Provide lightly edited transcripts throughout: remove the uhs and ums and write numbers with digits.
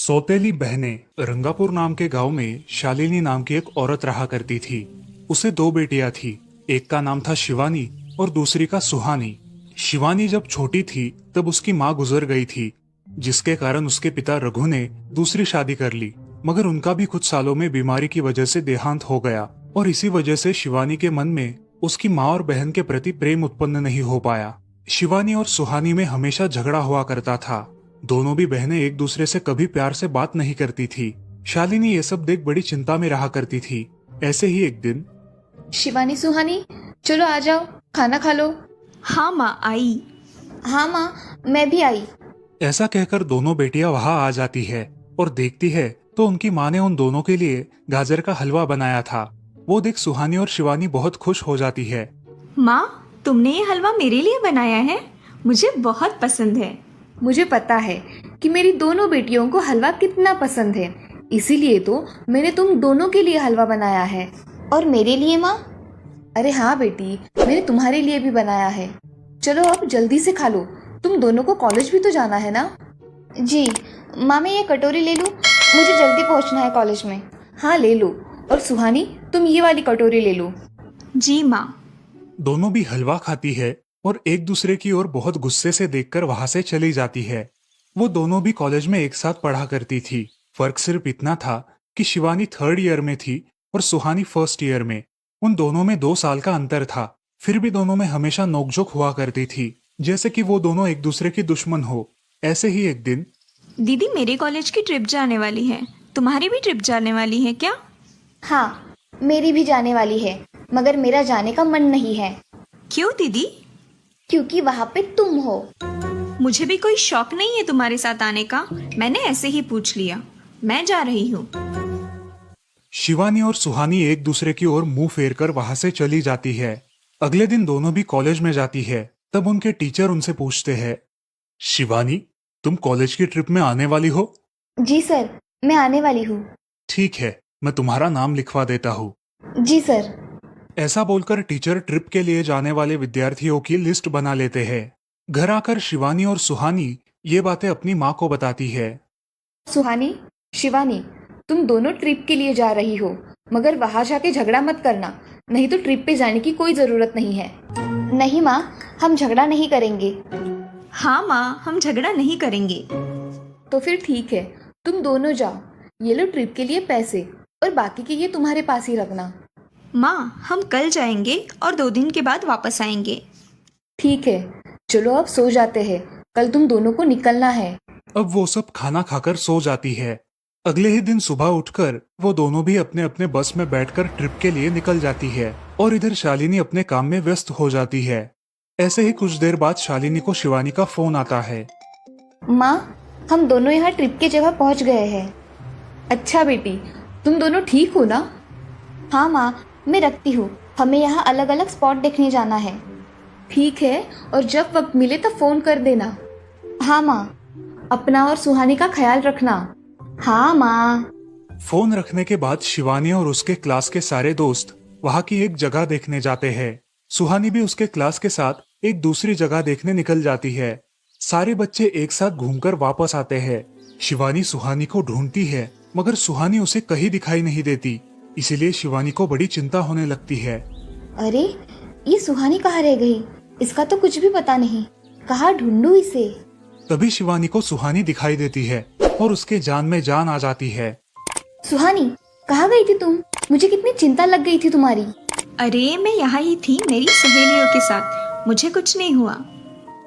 सौतेली बहनें। रंगापुर नाम के गांव में शालिनी नाम की एक औरत रहा करती थी। उसे दो बेटियां थी। एक का नाम था शिवानी और दूसरी का सुहानी। शिवानी जब छोटी थी तब उसकी माँ गुजर गई थी, जिसके कारण उसके पिता रघु ने दूसरी शादी कर ली। मगर उनका भी कुछ सालों में बीमारी की वजह से देहांत हो गया और इसी वजह से शिवानी के मन में उसकी माँ और बहन के प्रति प्रेम उत्पन्न नहीं हो पाया। शिवानी और सुहानी में हमेशा झगड़ा हुआ करता था। दोनों भी बहनें एक दूसरे से कभी प्यार से बात नहीं करती थी। शालिनी ये सब देख बड़ी चिंता में रहा करती थी। ऐसे ही एक दिन, शिवानी सुहानी, चलो आ जाओ, खाना खा लो। हाँ माँ, आई। हाँ माँ, मैं भी आई। ऐसा कहकर दोनों बेटियां वहां आ जाती है और देखती है तो उनकी माँ ने उन दोनों के लिए गाजर का हलवा बनाया था। वो देख सुहानी और शिवानी बहुत खुश हो जाती है। माँ, तुमने ये हलवा मेरे लिए बनाया है? मुझे बहुत पसंद है। मुझे पता है कि मेरी दोनों बेटियों को हलवा कितना पसंद है, इसीलिए तो मैंने तुम दोनों के लिए हलवा बनाया है। और मेरे लिए माँ? अरे हाँ बेटी, मैंने तुम्हारे लिए भी बनाया है। चलो अब जल्दी से खा लो, तुम दोनों को कॉलेज भी तो जाना है ना। जी माँ, मैं ये कटोरी ले लूँ? मुझे जल्दी पहुँचना है कॉलेज में। हाँ ले लो। और सुहानी, तुम ये वाली कटोरी ले लो। जी माँ। दोनों भी हलवा खाती है और एक दूसरे की ओर बहुत गुस्से से देखकर वहां से चली जाती है। वो दोनों भी कॉलेज में एक साथ पढ़ा करती थी। फर्क सिर्फ इतना था कि शिवानी 3rd ईयर में थी और सुहानी 1st ईयर में। उन दोनों में 2 साल का अंतर था। फिर भी दोनों में हमेशा नोकझोंक हुआ करती थी, जैसे कि वो दोनों एक दूसरे की दुश्मन हो। ऐसे ही एक दिन, दीदी, मेरे कॉलेज की ट्रिप जाने वाली है। तुम्हारी भी ट्रिप जाने वाली है क्या? हाँ, मेरी भी जाने वाली है, मगर मेरा जाने का मन नहीं है। क्यों दीदी? क्योंकि वहाँ पे तुम हो। मुझे भी कोई शौक नहीं है तुम्हारे साथ आने का। मैंने ऐसे ही पूछ लिया। मैं जा रही हूँ। शिवानी और सुहानी एक दूसरे की ओर मुंह फेरकर वहां से चली जाती है। अगले दिन दोनों भी कॉलेज में जाती है। तब उनके टीचर उनसे पूछते हैं, शिवानी, तुम कॉलेज की ट्रिप में आने वाली हो? जी सर, मैं आने वाली हूँ। ठीक है, मैं तुम्हारा नाम लिखवा देता हूँ। जी सर। ऐसा बोलकर टीचर ट्रिप के लिए जाने वाले विद्यार्थियों की लिस्ट बना लेते हैं। घर आकर शिवानी और सुहानी ये बातें अपनी माँ को बताती है। सुहानी, शिवानी, तुम दोनों ट्रिप के लिए जा रही हो, मगर वहां जाके झगड़ा मत करना, नहीं तो ट्रिप पे जाने की कोई जरूरत नहीं है। नहीं माँ, हम झगड़ा नहीं करेंगे। हाँ माँ, हम झगड़ा नहीं करेंगे। तो फिर ठीक है, तुम दोनों जाओ। ये लो ट्रिप के लिए पैसे, और बाकी के ये तुम्हारे पास ही रखना। माँ, हम कल जाएंगे और 2 दिन के बाद वापस आएंगे। ठीक है, चलो अब सो जाते हैं, कल तुम दोनों को निकलना है। अब वो सब खाना खाकर सो जाती है। अगले ही दिन सुबह उठकर वो दोनों भी अपने अपने बस में बैठकर ट्रिप के लिए निकल जाती है और इधर शालिनी अपने काम में व्यस्त हो जाती है। ऐसे ही कुछ देर बाद शालिनी को शिवानी का फोन आता है। माँ, हम दोनों यहाँ ट्रिप की जगह पहुँच गए हैं। अच्छा बेटी, तुम दोनों ठीक हो ना? हाँ माँ, मैं रखती हूँ, हमें यहाँ अलग अलग स्पॉट देखने जाना है। ठीक है, और जब वक्त मिले तो फोन कर देना। हाँ माँ, अपना और सुहानी का ख्याल रखना। हाँ माँ। फोन रखने के बाद शिवानी और उसके क्लास के सारे दोस्त वहाँ की एक जगह देखने जाते हैं। सुहानी भी उसके क्लास के साथ एक दूसरी जगह देखने निकल जाती है। सारे बच्चे एक साथ घूमकर वापस आते हैं। शिवानी सुहानी को ढूंढती है, मगर सुहानी उसे कहीं दिखाई नहीं देती। इसीलिए शिवानी को बड़ी चिंता होने लगती है। अरे, ये सुहानी कहाँ रह गई? इसका तो कुछ भी पता नहीं, कहाँ ढूंढूं इसे? तभी शिवानी को सुहानी दिखाई देती है और उसके जान में जान आ जाती है। सुहानी, कहाँ गई थी तुम? मुझे कितनी चिंता लग गई थी तुम्हारी। अरे, मैं यहाँ ही थी मेरी सहेलियों के साथ, मुझे कुछ नहीं हुआ।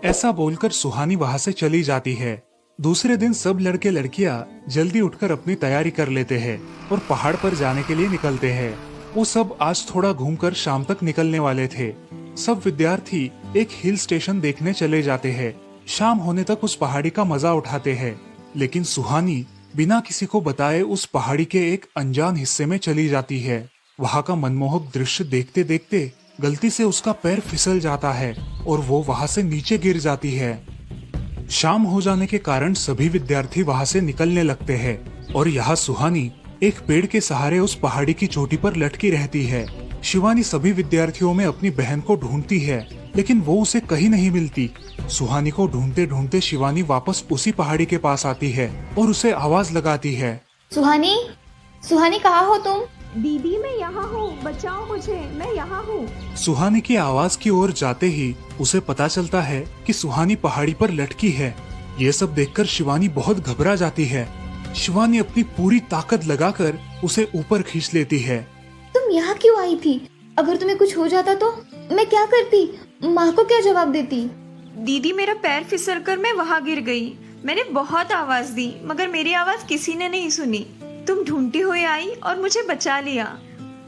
ऐसा बोलकर सुहानी वहाँ से चली जाती है। दूसरे दिन सब लड़के लड़कियाँ जल्दी उठकर अपनी तैयारी कर लेते हैं और पहाड़ पर जाने के लिए निकलते हैं। वो सब आज थोड़ा घूमकर शाम तक निकलने वाले थे। सब विद्यार्थी एक हिल स्टेशन देखने चले जाते हैं। शाम होने तक उस पहाड़ी का मजा उठाते हैं, लेकिन सुहानी बिना किसी को बताए उस पहाड़ी के एक अनजान हिस्से में चली जाती है। वहाँ का मनमोहक दृश्य देखते देखते गलती से उसका पैर फिसल जाता है और वो वहाँ से नीचे गिर जाती है। शाम हो जाने के कारण सभी विद्यार्थी वहाँ से निकलने लगते हैं और यहाँ सुहानी एक पेड़ के सहारे उस पहाड़ी की चोटी पर लटकी रहती है। शिवानी सभी विद्यार्थियों में अपनी बहन को ढूंढती है, लेकिन वो उसे कहीं नहीं मिलती। सुहानी को ढूंढते ढूंढते शिवानी वापस उसी पहाड़ी के पास आती है और उसे आवाज लगाती है। सुहानी, सुहानी कहाँ हो तुम? दीदी मैं यहाँ हूँ, बचाओ मुझे, मैं यहाँ हूँ। सुहानी की आवाज की ओर जाते ही उसे पता चलता है कि सुहानी पहाड़ी पर लटकी है। ये सब देखकर शिवानी बहुत घबरा जाती है। शिवानी अपनी पूरी ताकत लगाकर उसे ऊपर खींच लेती है। तुम यहाँ क्यों आई थी? अगर तुम्हें कुछ हो जाता तो मैं क्या करती? माँ को क्या जवाब देती? दीदी मेरा पैर फिसल कर मैं वहाँ गिर गई। मैंने बहुत आवाज दी मगर मेरी आवाज किसी ने नहीं सुनी। तुम ढूंढती हुई आई और मुझे बचा लिया।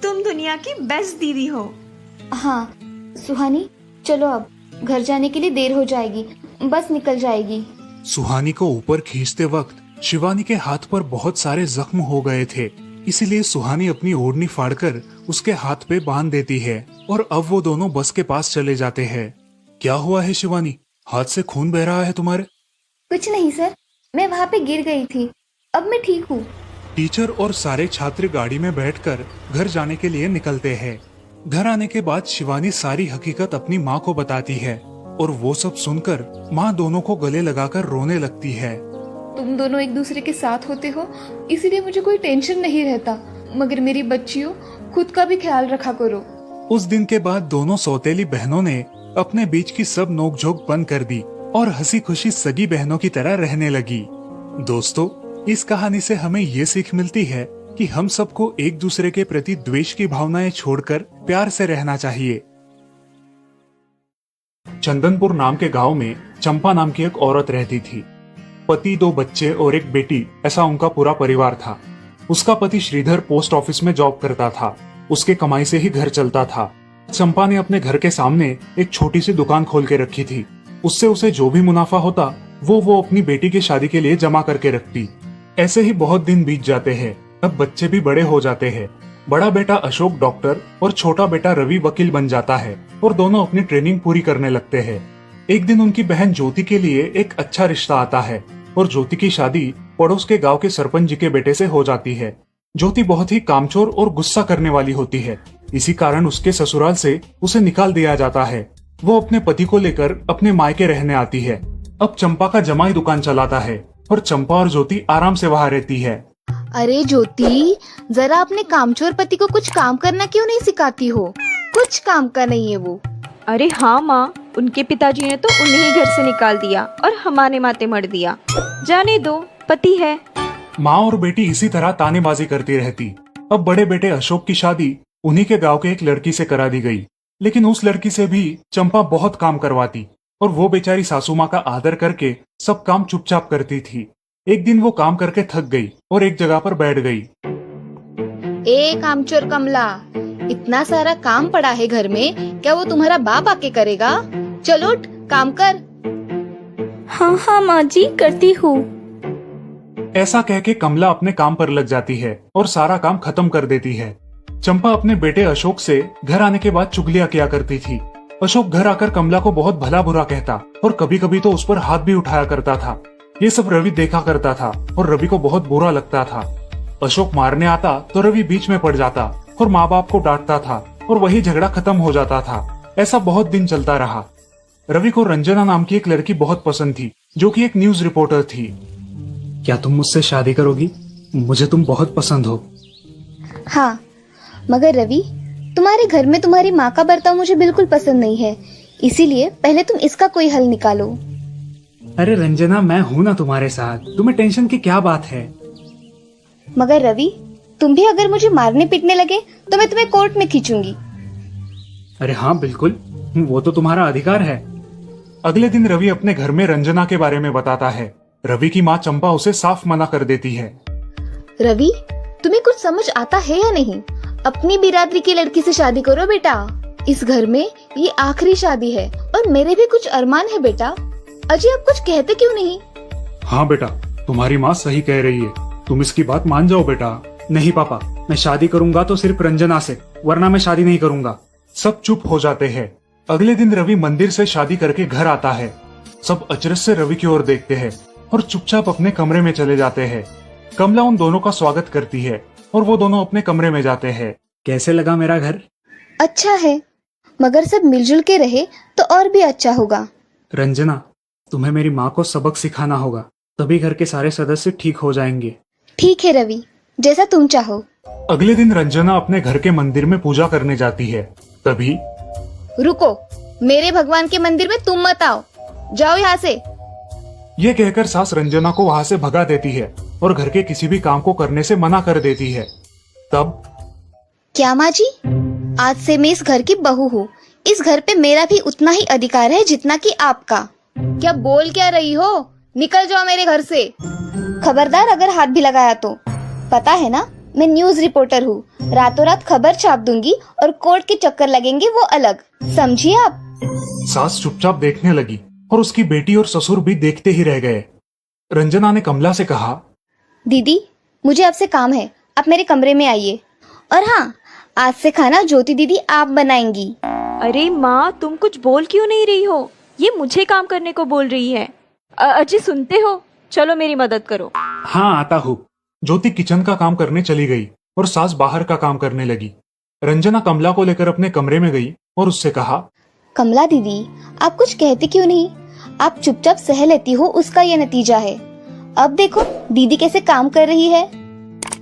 तुम दुनिया की बेस्ट दीदी हो। हाँ सुहानी, चलो अब घर जाने के लिए देर हो जाएगी, बस निकल जाएगी। सुहानी को ऊपर खींचते वक्त शिवानी के हाथ पर बहुत सारे जख्म हो गए थे, इसीलिए सुहानी अपनी ओढ़नी फाड़कर उसके हाथ पे बांध देती है और अब वो दोनों बस के पास चले जाते हैं। क्या हुआ है शिवानी, हाथ से खून बह रहा है तुम्हारे? कुछ नहीं सर, मैं वहाँ पे गिर गई थी, अब मैं ठीक हूँ। टीचर और सारे छात्र गाड़ी में बैठकर घर जाने के लिए निकलते हैं। घर आने के बाद शिवानी सारी हकीकत अपनी माँ को बताती है और वो सब सुनकर माँ दोनों को गले लगाकर रोने लगती है। तुम दोनों एक दूसरे के साथ होते हो इसीलिए मुझे कोई टेंशन नहीं रहता, मगर मेरी बच्चियों खुद का भी ख्याल रखा करो। उस दिन के बाद दोनों सौतेली बहनों ने अपने बीच की सब नोकझोंक बंद कर दी और हंसी खुशी सगी बहनों की तरह रहने लगी। दोस्तों, इस कहानी से हमें ये सीख मिलती है कि हम सबको एक दूसरे के प्रति द्वेष की भावनाएं छोड़कर प्यार से रहना चाहिए। चंदनपुर नाम के गांव में चंपा नाम की एक औरत रहती थी। पति, 2 बच्चे और एक बेटी, ऐसा उनका पूरा परिवार था। उसका पति श्रीधर पोस्ट ऑफिस में जॉब करता था। उसके कमाई से ही घर चलता था। चंपा ने अपने घर के सामने एक छोटी सी दुकान खोल के रखी थी। उससे उसे जो भी मुनाफा होता वो अपनी बेटी की शादी के लिए जमा करके रखती। ऐसे ही बहुत दिन बीत जाते हैं। अब बच्चे भी बड़े हो जाते हैं। बड़ा बेटा अशोक डॉक्टर और छोटा बेटा रवि वकील बन जाता है और दोनों अपनी ट्रेनिंग पूरी करने लगते हैं। एक दिन उनकी बहन ज्योति के लिए एक अच्छा रिश्ता आता है और ज्योति की शादी पड़ोस के गांव के सरपंच जी के बेटे से हो जाती है। ज्योति बहुत ही कामचोर और गुस्सा करने वाली होती है। इसी कारण उसके ससुराल से उसे निकाल दिया जाता है। वो अपने पति को लेकर अपने मायके रहने आती है। अब चंपा का जमाई दुकान चलाता है और चंपा और ज्योति आराम से वहाँ रहती है। अरे ज्योति, जरा अपने कामचोर पति को कुछ काम करना क्यों नहीं सिखाती हो? कुछ काम का नहीं है वो। अरे हाँ माँ, उनके पिताजी ने तो उन्हें ही घर से निकाल दिया और हमारे माथे मर दिया। जाने दो, पति है। माँ और बेटी इसी तरह तानेबाजी करती रहती। अब बड़े बेटे अशोक की शादी उन्हीं के गांव के एक लड़की से करा दी गई, लेकिन उस लड़की से भी चंपा बहुत काम करवाती और वो बेचारी सासू माँ का आदर करके सब काम चुपचाप करती थी। एक दिन वो काम करके थक गई और एक जगह पर बैठ गई। ए कामचोर कमला, इतना सारा काम पड़ा है घर में, क्या वो तुम्हारा बाप आके करेगा? चलो उठ, काम कर। हाँ हाँ माँ जी, करती हूँ। ऐसा कह के कमला अपने काम पर लग जाती है और सारा काम खत्म कर देती है। चंपा अपने बेटे अशोक से घर आने के बाद चुगलियां किया करती थी। अशोक घर आकर कमला को बहुत भला बुरा कहता और कभी कभी तो उस पर हाथ भी उठाया करता था। ये सब रवि देखा करता था और रवि को बहुत बुरा लगता था। अशोक मारने आता तो रवि बीच में पड़ जाता और माँ बाप को डांटता था और वही झगड़ा खत्म हो जाता था। ऐसा बहुत दिन चलता रहा। रवि को रंजना नाम की एक लड़की बहुत पसंद थी, जो कि एक न्यूज रिपोर्टर थी। क्या तुम मुझसे शादी करोगी? मुझे तुम बहुत पसंद हो। हाँ, मगर रवि, तुम्हारे घर में तुम्हारी माँ का बर्ताव मुझे बिल्कुल पसंद नहीं है, इसीलिए पहले तुम इसका कोई हल निकालो। अरे रंजना, मैं हूँ ना तुम्हारे साथ, तुम्हें टेंशन की क्या बात है? मगर रवि, तुम भी अगर मुझे मारने पीटने लगे तो मैं तुम्हें कोर्ट में खींचूंगी। अरे हाँ बिल्कुल, वो तो तुम्हारा अधिकार है। अगले दिन रवि अपने घर में रंजना के बारे में बताता है। रवि की माँ चंपा उसे साफ मना कर देती है। रवि, तुम्हें कुछ समझ आता है या नहीं? अपनी बिरादरी की लड़की से शादी करो बेटा। इस घर में ये आखिरी शादी है और मेरे भी कुछ अरमान है बेटा। अजय, आप कुछ कहते क्यों नहीं? हाँ बेटा, तुम्हारी माँ सही कह रही है, तुम इसकी बात मान जाओ बेटा। नहीं पापा, मैं शादी करूंगा तो सिर्फ रंजना से, वरना मैं शादी नहीं करूंगा। सब चुप हो जाते हैं। अगले दिन रवि मंदिर से शादी करके घर आता है। सब अचरज से रवि की ओर देखते हैं और चुपचाप अपने कमरे में चले जाते हैं। कमला उन दोनों का स्वागत करती है और वो दोनों अपने कमरे में जाते हैं। कैसे लगा मेरा घर? अच्छा है, मगर सब मिलजुल के रहे तो और भी अच्छा होगा। रंजना, तुम्हें मेरी माँ को सबक सिखाना होगा, तभी घर के सारे सदस्य ठीक हो जाएंगे। ठीक है रवि, जैसा तुम चाहो। अगले दिन रंजना अपने घर के मंदिर में पूजा करने जाती है। तभी रुको, मेरे भगवान के मंदिर में तुम मत आओ, जाओ यहाँ से। ये कहकर सास रंजना को वहाँ से भगा देती है और घर के किसी भी काम को करने से मना कर देती है। तब क्या माँ जी, आज से मैं इस घर की बहू हूँ। इस घर पे मेरा भी उतना ही अधिकार है जितना कि आपका। क्या बोल क्या रही हो? निकल जाओ मेरे घर से। खबरदार अगर हाथ भी लगाया तो। पता है ना, मैं न्यूज रिपोर्टर हूँ। रातों रात खबर छाप दूंगी और कोर्ट के चक्कर लगेंगे वो अलग, समझिए आप। सास चुपचाप देखने लगी और उसकी बेटी और ससुर भी देखते ही रह गए। रंजना ने कमला से कहा, दीदी मुझे आपसे काम है, आप मेरे कमरे में आइए। और हाँ, आज से खाना ज्योति दीदी आप बनाएंगी। अरे माँ, तुम कुछ बोल क्यों नहीं रही हो? ये मुझे काम करने को बोल रही है। अजी सुनते हो? चलो मेरी मदद करो। हाँ आता हूँ। ज्योति किचन का काम करने चली गई और सास बाहर का काम करने लगी। रंजना कमला को लेकर अपने कमरे में गई और उससे कहा, कमला दीदी, आप कुछ कहती क्यों नहीं? आप चुपचाप सह लेती हो, उसका ये नतीजा है। अब देखो दीदी कैसे काम कर रही है।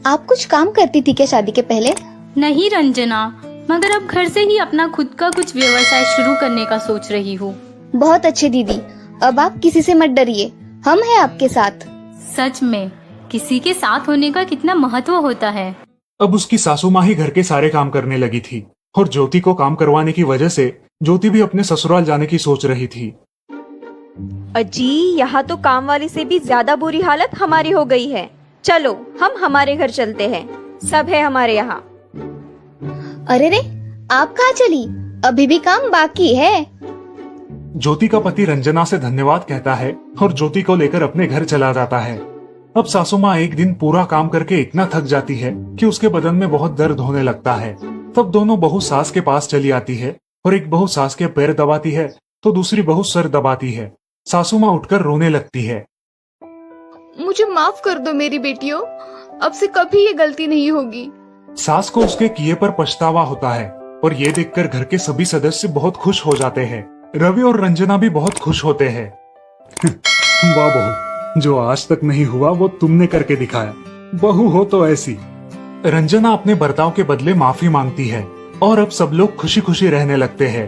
आप कुछ काम करती थी क्या शादी के पहले? नहीं रंजना, मगर अब घर से ही अपना खुद का कुछ व्यवसाय शुरू करने का सोच रही हूँ। बहुत अच्छे दीदी, अब आप किसी से मत डरिए, हम हैं आपके साथ। सच में किसी के साथ होने का कितना महत्व होता है। अब उसकी सासू माँ ही घर के सारे काम करने लगी थी और ज्योति को काम करवाने की वजह से ज्योति भी अपने ससुराल जाने की सोच रही थी। अजी, यहाँ तो काम वाली से भी ज्यादा बुरी हालत हमारी हो गई है। चलो हम हमारे घर चलते हैं, सब है हमारे यहाँ। अरे रे, आप कहाँ चली? अभी भी काम बाकी है। ज्योति का पति रंजना से धन्यवाद कहता है और ज्योति को लेकर अपने घर चला जाता है। अब सासू माँ एक दिन पूरा काम करके इतना थक जाती है कि उसके बदन में बहुत दर्द होने लगता है। तब दोनों बहू सास के पास चली आती है और एक बहू सास के पैर दबाती है तो दूसरी बहू सर दबाती है। सासू माँ उठकर रोने लगती है। मुझे माफ कर दो मेरी बेटियों, अब से कभी ये गलती नहीं होगी। सास को उसके किए पर पछतावा होता है और ये देखकर घर के सभी सदस्य बहुत खुश हो जाते हैं। रवि और रंजना भी बहुत खुश होते हैं। वाह बहू, जो आज तक नहीं हुआ वो तुमने करके दिखाया। बहू हो तो ऐसी। रंजना अपने बर्ताव के बदले माफी मांगती है और अब सब लोग खुशी खुशी रहने लगते हैं।